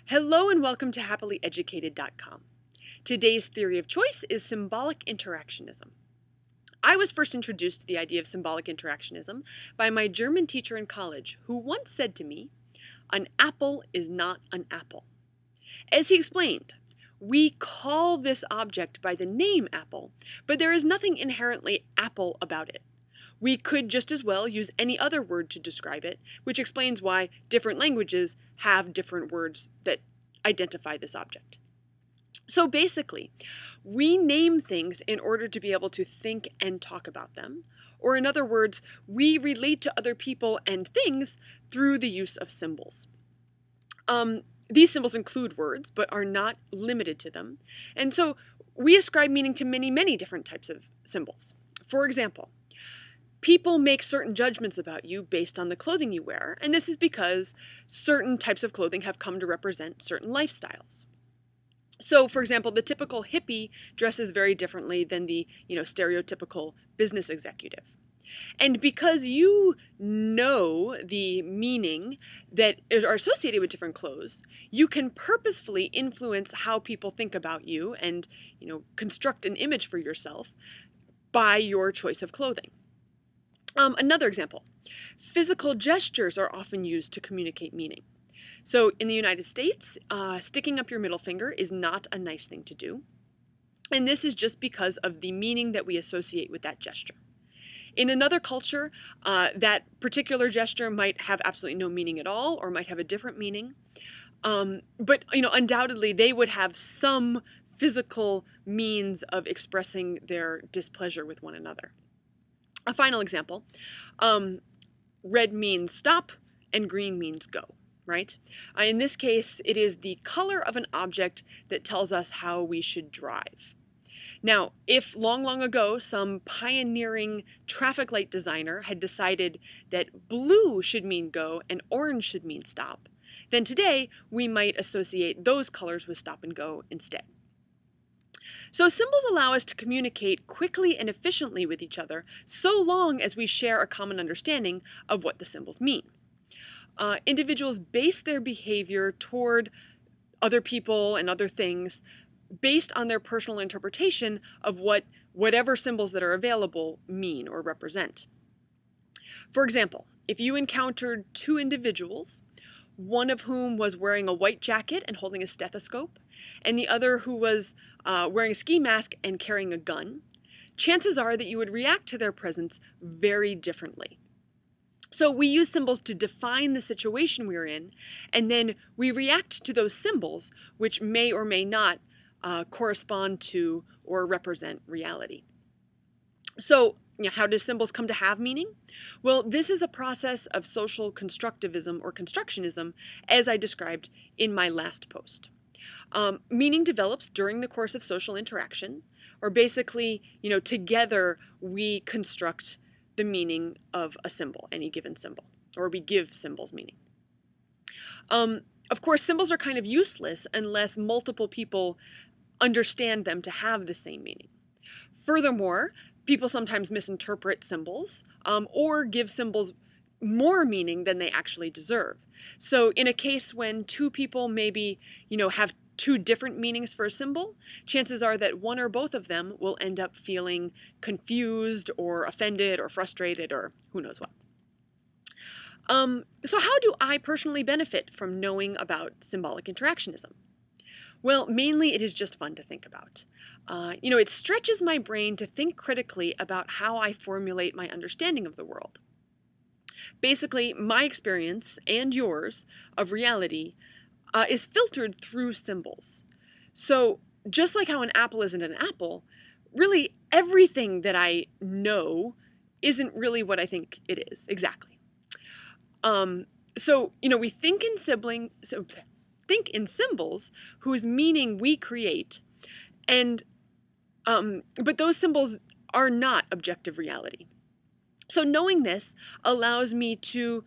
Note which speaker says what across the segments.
Speaker 1: Hello and welcome to happilyeducated.com. Today's theory of choice is symbolic interactionism. I was first introduced to the idea of symbolic interactionism by my German teacher in college, who once said to me, "An apple is not an apple." As he explained, we call this object by the name apple, but there is nothing inherently apple about it. We could just as well use any other word to describe it, which explains why different languages have different words that identify this object. So basically, we name things in order to be able to think and talk about them, or in other words, we relate to other people and things through the use of symbols. These symbols include words, but are not limited to them, and so we ascribe meaning to many different types of symbols. For example, people make certain judgments about you based on the clothing you wear, and this is because certain types of clothing have come to represent certain lifestyles. So, for example, the typical hippie dresses very differently than the, stereotypical business executive. And because you know the meaning that are associated with different clothes, you can purposefully influence how people think about you and, construct an image for yourself by your choice of clothing. Another example, physical gestures are often used to communicate meaning. So in the United States, sticking up your middle finger is not a nice thing to do. And this is just because of the meaning that we associate with that gesture. In another culture, that particular gesture might have absolutely no meaning at all or might have a different meaning. But undoubtedly, they would have some physical means of expressing their displeasure with one another. A final example, red means stop and green means go, right? In this case, it is the color of an object that tells us how we should drive. Now, if long ago some pioneering traffic light designer had decided that blue should mean go and orange should mean stop, then today we might associate those colors with stop and go instead. So symbols allow us to communicate quickly and efficiently with each other so long as we share a common understanding of what the symbols mean. Individuals base their behavior toward other people and other things based on their personal interpretation of whatever symbols that are available mean or represent. For example, if you encountered two individuals, one of whom was wearing a white jacket and holding a stethoscope, and the other who was wearing a ski mask and carrying a gun, chances are that you would react to their presence very differently. So we use symbols to define the situation we're in, and then we react to those symbols, which may or may not correspond to or represent reality. So, how do symbols come to have meaning? Well, this is a process of social constructivism or constructionism, as I described in my last post. Meaning develops during the course of social interaction, or basically, together we construct the meaning of a symbol, any given symbol, or we give symbols meaning. Of course, symbols are kind of useless unless multiple people understand them to have the same meaning. Furthermore, people sometimes misinterpret symbols or give symbols more meaning than they actually deserve. So in a case when two people maybe, have two different meanings for a symbol, chances are that one or both of them will end up feeling confused or offended or frustrated or who knows what. So how do I personally benefit from knowing about symbolic interactionism? Well, mainly it is just fun to think about. It stretches my brain to think critically about how I formulate my understanding of the world. Basically, my experience and yours of reality is filtered through symbols. So just like how an apple isn't an apple, really everything that I know isn't really what I think it is, exactly. We think in symbols whose meaning we create, and but those symbols are not objective reality. So knowing this allows me to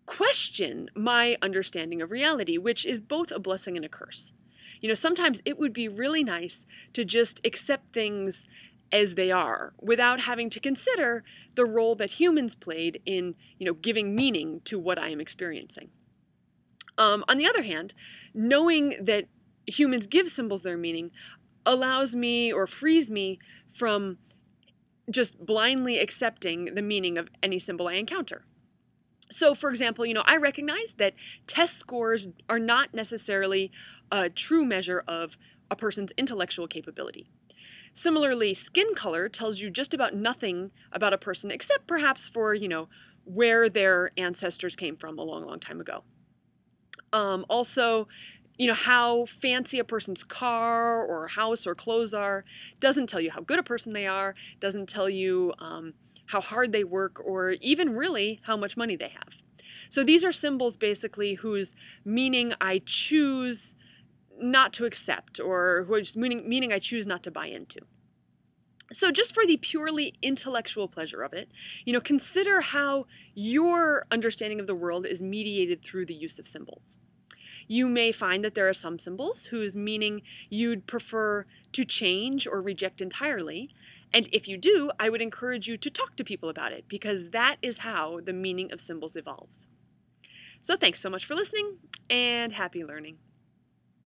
Speaker 1: question my understanding of reality, which is both a blessing and a curse. Sometimes it would be really nice to just accept things as they are without having to consider the role that humans played in, giving meaning to what I am experiencing. On the other hand, knowing that humans give symbols their meaning allows me or frees me from just blindly accepting the meaning of any symbol I encounter. So, for example, I recognize that test scores are not necessarily a true measure of a person's intellectual capability. Similarly, skin color tells you just about nothing about a person except perhaps for, where their ancestors came from a long, long time ago. Also, how fancy a person's car or house or clothes are doesn't tell you how good a person they are, doesn't tell you how hard they work, or even really how much money they have. So these are symbols basically whose meaning I choose not to accept, or whose meaning I choose not to buy into. So just for the purely intellectual pleasure of it, consider how your understanding of the world is mediated through the use of symbols. You may find that there are some symbols whose meaning you'd prefer to change or reject entirely. And if you do, I would encourage you to talk to people about it, because that is how the meaning of symbols evolves. So thanks so much for listening, and happy learning.